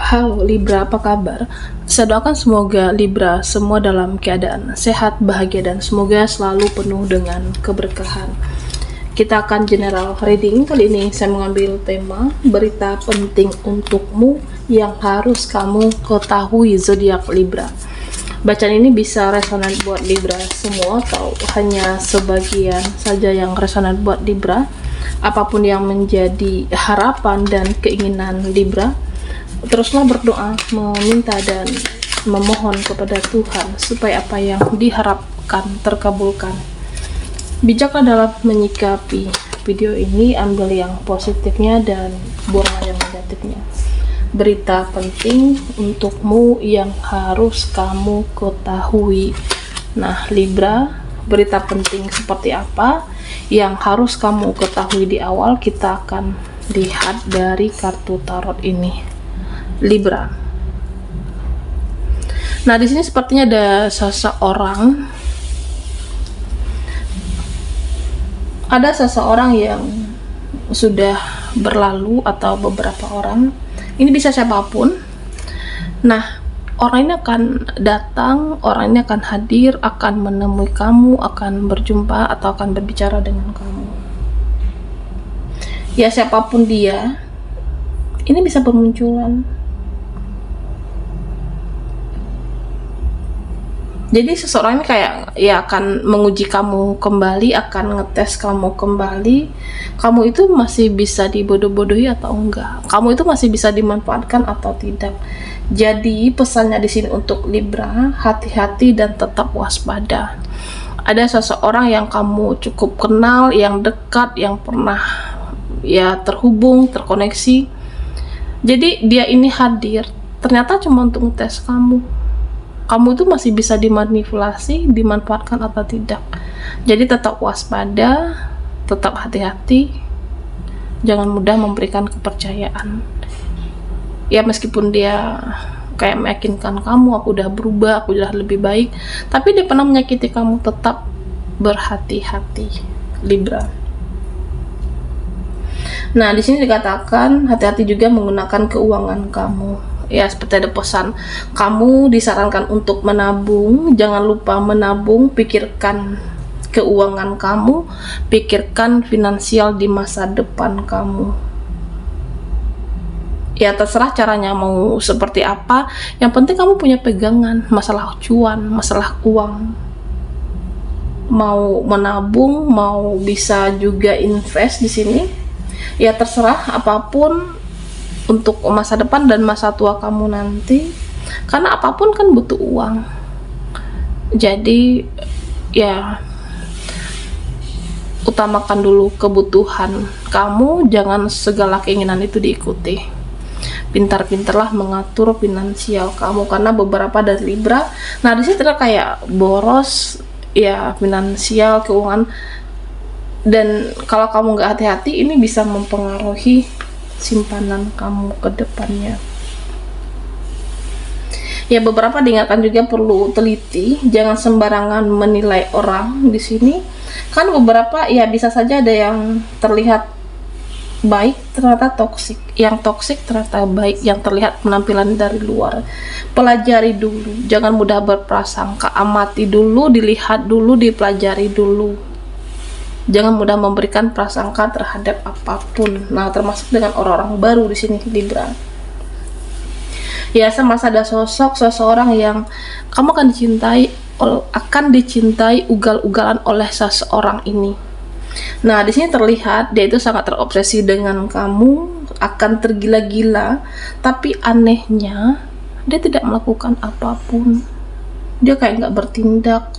Halo Libra, apa kabar? Saya doakan semoga Libra semua dalam keadaan sehat, bahagia, dan semoga selalu penuh dengan keberkahan. Kita akan general reading. Kali ini saya mengambil tema berita penting untukmu yang harus kamu ketahui zodiak Libra. Bacaan ini bisa resonan buat Libra semua atau hanya sebagian saja yang resonan buat Libra. Apapun yang menjadi harapan dan keinginan Libra, teruslah berdoa, meminta dan memohon kepada Tuhan supaya apa yang diharapkan terkabulkan. Bijaklah dalam menyikapi video ini, ambil yang positifnya dan buang yang negatifnya. Berita penting untukmu yang harus kamu ketahui. Nah, Libra, berita penting seperti apa yang harus kamu ketahui di awal? Kita akan lihat dari kartu tarot ini, Libra. Nah, di sini sepertinya ada seseorang yang sudah berlalu atau beberapa orang. Ini bisa siapapun. Nah, orang ini akan datang, orang ini akan hadir, akan menemui kamu, akan berjumpa atau akan berbicara dengan kamu. Ya, siapapun dia, ini bisa bermunculan. Jadi seseorang ini kayak ya akan menguji kamu kembali, akan ngetes kamu kembali. Kamu itu masih bisa dibodoh-bodohi atau enggak? Kamu itu masih bisa dimanfaatkan atau tidak? Jadi pesannya di sini untuk Libra, hati-hati dan tetap waspada. Ada seseorang yang kamu cukup kenal, yang dekat, yang pernah ya terhubung, terkoneksi. Jadi dia ini hadir, ternyata cuma untuk ngetes kamu. Kamu itu masih bisa dimanipulasi, dimanfaatkan atau tidak. Jadi tetap waspada, tetap hati-hati, jangan mudah memberikan kepercayaan. Ya meskipun dia kayak meyakinkan kamu, aku udah berubah, aku udah lebih baik, tapi dia pernah menyakiti kamu, tetap berhati-hati, Libra. Nah, di sini dikatakan hati-hati juga menggunakan keuangan kamu. Ya, seperti ada pesan, kamu disarankan untuk menabung, jangan lupa menabung, pikirkan keuangan kamu, pikirkan finansial di masa depan kamu. Ya, terserah caranya mau seperti apa, yang penting kamu punya pegangan, masalah cuan, masalah uang. Mau menabung, mau bisa juga invest di sini. Ya, terserah apapun untuk masa depan dan masa tua kamu nanti, karena apapun kan butuh uang. Jadi ya utamakan dulu kebutuhan kamu, jangan segala keinginan itu diikuti. Pintar-pintarlah mengatur finansial kamu, karena beberapa dari Libra, nah di sini kayak boros ya, finansial, keuangan, dan kalau kamu nggak hati-hati ini bisa mempengaruhi simpanan kamu ke depannya. Ya, beberapa diingatkan juga perlu teliti, jangan sembarangan menilai orang di sini. Kan beberapa ya bisa saja ada yang terlihat baik ternyata toksik, yang toksik ternyata baik, yang terlihat penampilan dari luar. Pelajari dulu, jangan mudah berprasangka, amati dulu, dilihat dulu, dipelajari dulu. Jangan mudah memberikan prasangka terhadap apapun. Nah, termasuk dengan orang-orang baru di sini, Libra. Ya, semasa ada sosok seseorang yang kamu akan dicintai ugal-ugalan oleh seseorang ini. Nah, di sini terlihat dia itu sangat terobsesi dengan kamu, akan tergila-gila, tapi anehnya dia tidak melakukan apapun. Dia kayak nggak bertindak,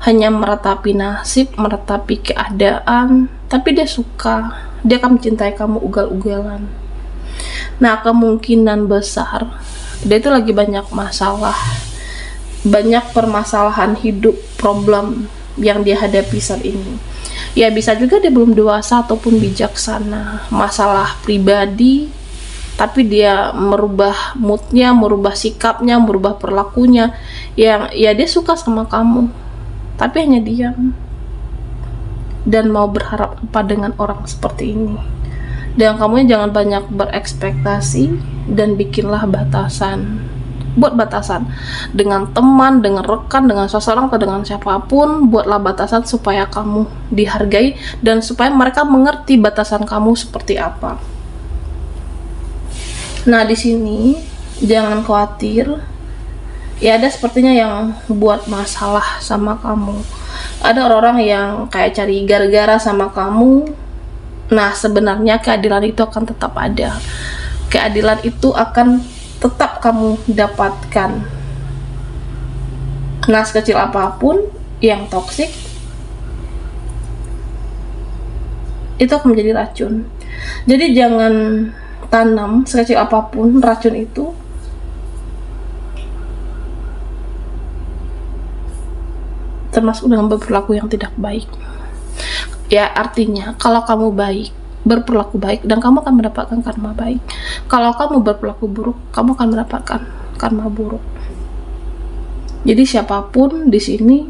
hanya meratapi nasib, meratapi keadaan, tapi dia suka, dia akan mencintai kamu ugal-ugalan. Nah, kemungkinan besar dia itu lagi banyak masalah, banyak permasalahan hidup, problem yang dia hadapi saat ini. Ya, bisa juga dia belum dewasa ataupun bijaksana, masalah pribadi, tapi dia merubah moodnya, merubah sikapnya, merubah perilakunya. Yang ya dia suka sama kamu, tapi hanya diam dan mau berharap apa dengan orang seperti ini. Dan kamu jangan banyak berekspektasi dan bikinlah batasan. Buat batasan dengan teman, dengan rekan, dengan seseorang atau dengan siapapun. Buatlah batasan supaya kamu dihargai dan supaya mereka mengerti batasan kamu seperti apa. Nah, di sini jangan khawatir. Ya, ada sepertinya yang buat masalah sama kamu. Ada orang-orang yang kayak cari gara-gara sama kamu. Nah, sebenarnya keadilan itu akan tetap ada. Keadilan itu akan tetap kamu dapatkan. Nah, sekecil apapun yang toksik itu akan menjadi racun. Jadi jangan tanam sekecil apapun racun itu termasuk dengan berperilaku yang tidak baik. Ya, artinya kalau kamu baik, berperilaku baik, dan kamu akan mendapatkan karma baik. Kalau kamu berperilaku buruk, kamu akan mendapatkan karma buruk. Jadi siapapun di sini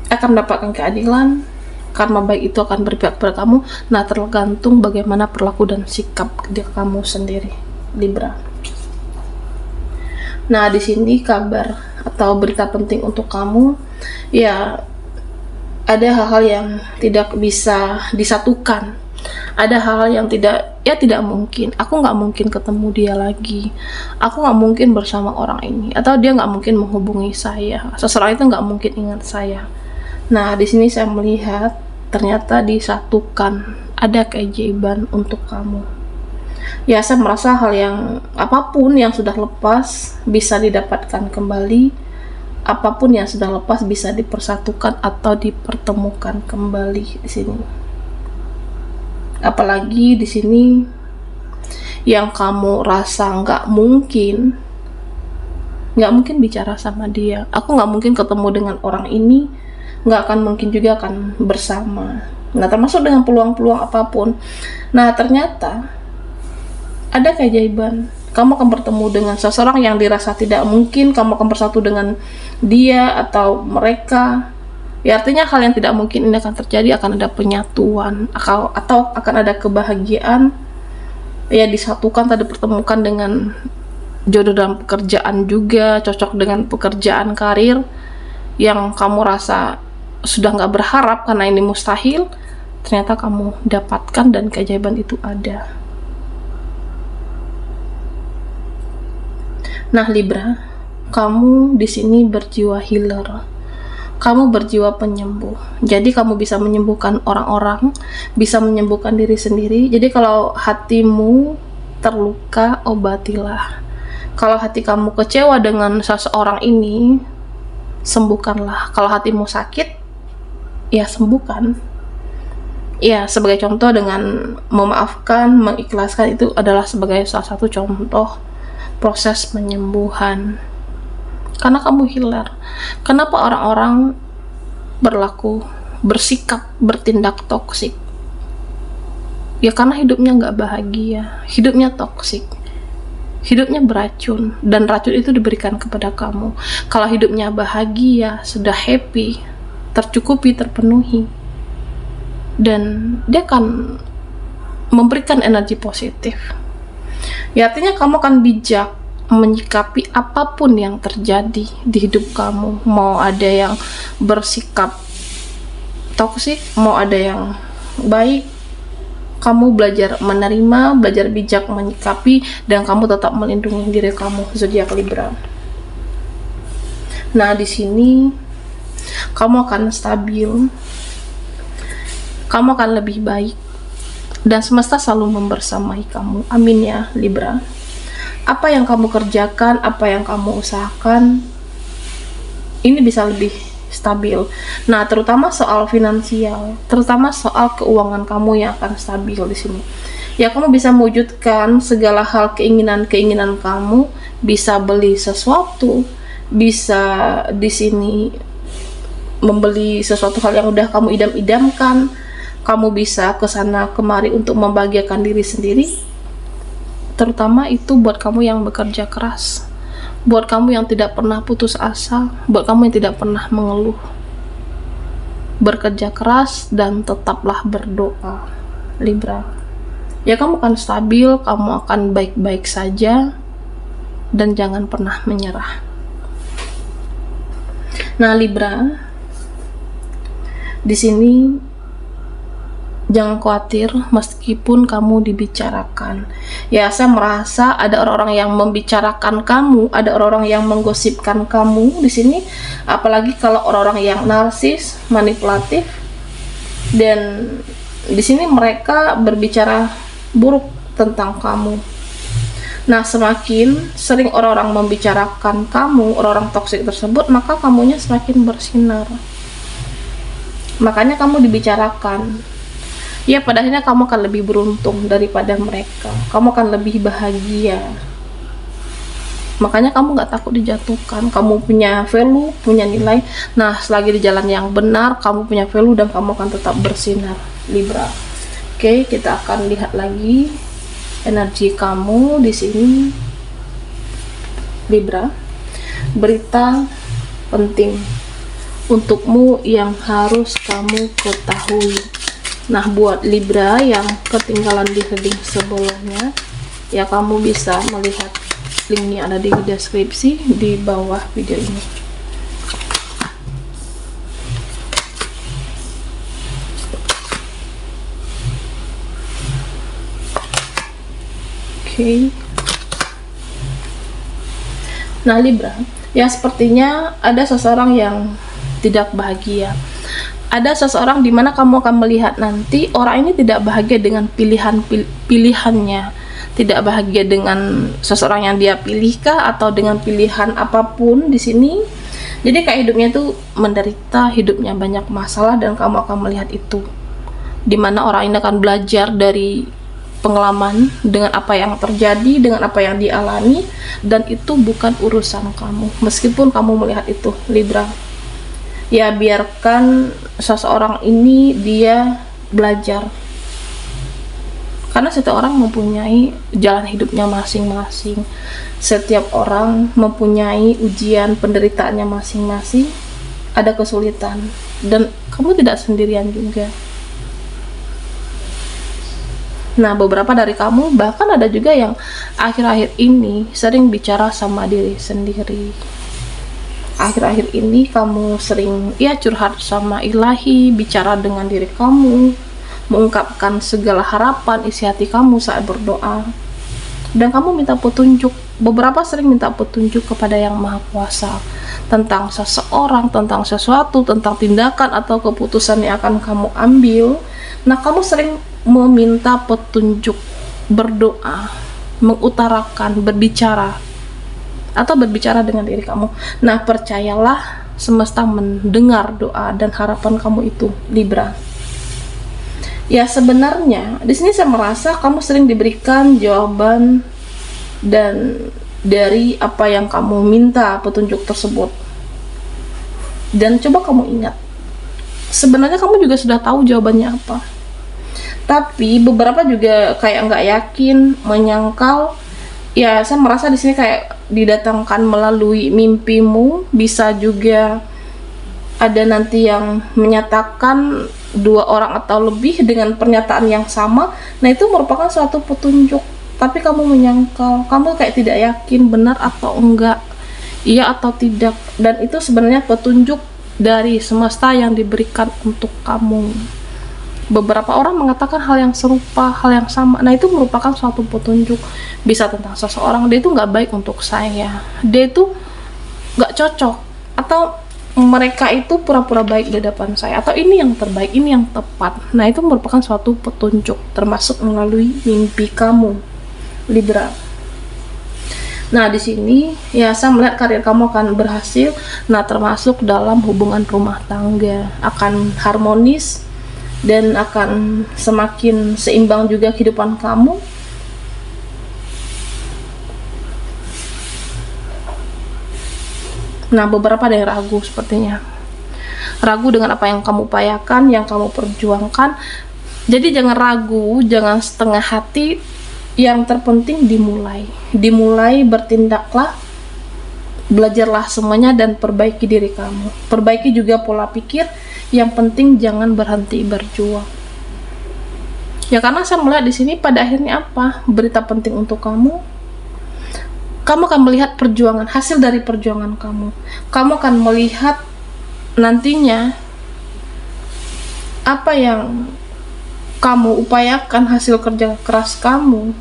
akan mendapatkan keadilan. Karma baik itu akan berpihak kepada kamu. Nah, tergantung bagaimana perilaku dan sikap kamu sendiri, Libra. Nah, di sini kabar atau berita penting untuk kamu, ya ada hal-hal yang tidak bisa disatukan. Ada hal-hal yang tidak mungkin. Aku nggak mungkin ketemu dia lagi. Aku nggak mungkin bersama orang ini, atau dia nggak mungkin menghubungi saya. Seseorang itu nggak mungkin ingat saya. Nah, di sini saya melihat ternyata disatukan. Ada keajaiban untuk kamu. Ya, saya merasa hal yang apapun yang sudah lepas bisa didapatkan kembali. Apapun yang sudah lepas bisa dipersatukan atau dipertemukan kembali di sini. Apalagi di sini yang kamu rasa nggak mungkin bicara sama dia. Aku nggak mungkin ketemu dengan orang ini, nggak akan mungkin juga akan bersama. Nah, termasuk dengan peluang-peluang apapun. Nah, ternyata ada keajaiban. Kamu akan bertemu dengan seseorang yang dirasa tidak mungkin. Kamu akan bersatu dengan dia atau mereka. Ya, artinya hal yang tidak mungkin ini akan terjadi, akan ada penyatuan atau akan ada kebahagiaan. Ya, disatukan, tadi dipertemukan dengan jodoh dalam pekerjaan juga, cocok dengan pekerjaan karir yang kamu rasa sudah nggak berharap karena ini mustahil, ternyata kamu dapatkan dan keajaiban itu ada. Nah, Libra, kamu di sini berjiwa healer. Kamu berjiwa penyembuh. Jadi kamu bisa menyembuhkan orang-orang, bisa menyembuhkan diri sendiri. Jadi kalau hatimu terluka, obatilah. Kalau hati kamu kecewa dengan seseorang ini, sembuhkanlah. Kalau hatimu sakit, ya sembuhkan. Ya, sebagai contoh dengan memaafkan, mengikhlaskan, itu adalah sebagai salah satu contoh proses penyembuhan. Karena kamu healer. Kenapa orang-orang bersikap, bertindak toksik? Ya karena hidupnya nggak bahagia, hidupnya toksik, hidupnya beracun, dan racun itu diberikan kepada kamu. Kalau hidupnya bahagia, sudah happy, tercukupi, terpenuhi, dan dia akan memberikan energi positif. Ya, artinya kamu akan bijak menyikapi apapun yang terjadi di hidup kamu. Mau ada yang bersikap toksik, mau ada yang baik, kamu belajar menerima, belajar bijak menyikapi, dan kamu tetap melindungi diri kamu, zodiak Libra. Nah, di sini kamu akan stabil, kamu akan lebih baik, dan semesta selalu membersamai kamu. Amin ya, Libra. Apa yang kamu kerjakan, apa yang kamu usahakan, ini bisa lebih stabil. Nah, terutama soal finansial, terutama soal keuangan kamu yang akan stabil di sini. Ya, kamu bisa mewujudkan segala hal keinginan-keinginan kamu, bisa beli sesuatu, bisa di sini membeli sesuatu hal yang udah kamu idam-idamkan. Kamu bisa kesana kemari untuk membahagiakan diri sendiri. Terutama itu buat kamu yang bekerja keras, buat kamu yang tidak pernah putus asa, buat kamu yang tidak pernah mengeluh. Bekerja keras dan tetaplah berdoa, Libra. Ya, kamu akan stabil, kamu akan baik-baik saja, dan jangan pernah menyerah. Nah, Libra, di sini jangan khawatir meskipun kamu dibicarakan. Ya, saya merasa ada orang-orang yang membicarakan kamu, ada orang-orang yang menggosipkan kamu di sini, apalagi kalau orang-orang yang narsis, manipulatif, dan di sini mereka berbicara buruk tentang kamu. Nah, semakin sering orang-orang membicarakan kamu, orang-orang toksik tersebut, maka kamunya semakin bersinar. Makanya kamu dibicarakan. Ya, pada akhirnya kamu akan lebih beruntung daripada mereka. Kamu akan lebih bahagia. Makanya kamu gak takut dijatuhkan. Kamu punya value, punya nilai. Nah, selagi di jalan yang benar, kamu punya value dan kamu akan tetap bersinar, Libra. Oke, kita akan lihat lagi energi kamu di sini, Libra. Berita penting untukmu yang harus kamu ketahui. Nah, buat Libra yang ketinggalan di reading sebelumnya, ya kamu bisa melihat linknya ada di deskripsi di bawah video ini. Nah, Libra, ya sepertinya ada seseorang yang tidak bahagia. Ada seseorang di mana kamu akan melihat nanti orang ini tidak bahagia dengan pilihannya, tidak bahagia dengan seseorang yang dia pilihkah atau dengan pilihan apapun di sini. Jadi kayak hidupnya itu menderita, hidupnya banyak masalah, dan kamu akan melihat itu. Di mana orang ini akan belajar dari pengalaman dengan apa yang terjadi, dengan apa yang dialami, dan itu bukan urusan kamu. Meskipun kamu melihat itu, Libra, ya biarkan seseorang ini dia belajar, karena setiap orang mempunyai jalan hidupnya masing-masing. Setiap orang mempunyai ujian penderitaannya masing-masing, ada kesulitan, dan kamu tidak sendirian juga. Nah, beberapa dari kamu bahkan ada juga yang akhir-akhir ini sering bicara sama diri sendiri. Akhir-akhir ini kamu sering curhat sama ilahi, bicara dengan diri kamu, mengungkapkan segala harapan isi hati kamu saat berdoa. Dan kamu minta petunjuk, beberapa sering minta petunjuk kepada Yang Maha Kuasa tentang seseorang, tentang sesuatu, tentang tindakan atau keputusan yang akan kamu ambil. Nah, kamu sering meminta petunjuk, berdoa, mengutarakan, berbicara, atau berbicara dengan diri kamu. Nah, percayalah, semesta mendengar doa dan harapan kamu itu, Libra. Ya, sebenarnya di sini saya merasa kamu sering diberikan jawaban dan dari apa yang kamu minta petunjuk tersebut. Dan coba kamu ingat, sebenarnya kamu juga sudah tahu jawabannya apa. Tapi beberapa juga kayak nggak yakin, menyangkal. Ya, saya merasa di sini kayak didatangkan melalui mimpimu. Bisa juga ada nanti yang menyatakan 2 orang atau lebih dengan pernyataan yang sama. Nah, itu merupakan suatu petunjuk. Tapi kamu menyangkal, kamu kayak tidak yakin benar atau enggak, iya atau tidak. Dan itu sebenarnya petunjuk dari semesta yang diberikan untuk kamu. Beberapa orang mengatakan hal yang serupa, hal yang sama. Nah, itu merupakan suatu petunjuk. Bisa tentang seseorang, dia itu nggak baik untuk saya, dia itu nggak cocok, atau mereka itu pura-pura baik di depan saya, atau ini yang terbaik, ini yang tepat. Nah, itu merupakan suatu petunjuk, termasuk melalui mimpi kamu, Libra. Nah, di sini ya saya melihat karir kamu akan berhasil. Nah, termasuk dalam hubungan rumah tangga akan harmonis dan akan semakin seimbang juga kehidupan kamu. Nah, beberapa ada yang ragu sepertinya. Ragu dengan apa yang kamu upayakan, yang kamu perjuangkan. Jadi jangan ragu, jangan setengah hati. Yang terpenting dimulai. Dimulai, bertindaklah, belajarlah semuanya dan perbaiki diri kamu. Perbaiki juga pola pikir. Yang penting jangan berhenti berjuang. Ya karena saya melihat di sini pada akhirnya apa? Berita penting untuk kamu. Kamu akan melihat perjuangan, hasil dari perjuangan kamu. Kamu akan melihat nantinya apa yang kamu upayakan, hasil kerja keras kamu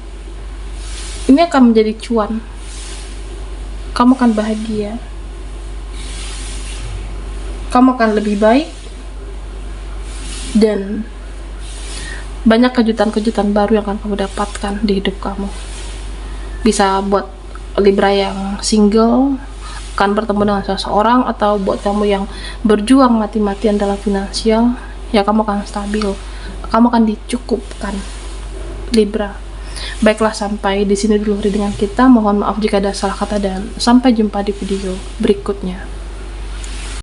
ini akan menjadi cuan. Kamu akan bahagia, kamu akan lebih baik, dan banyak kejutan-kejutan baru yang akan kamu dapatkan di hidup kamu. Bisa buat Libra yang single akan bertemu dengan seseorang, atau buat kamu yang berjuang mati-matian dalam finansial, ya kamu akan stabil, kamu akan dicukupkan, Libra. Baiklah, sampai di sini dulu readingan kita. Mohon maaf jika ada salah kata, dan sampai jumpa di video berikutnya.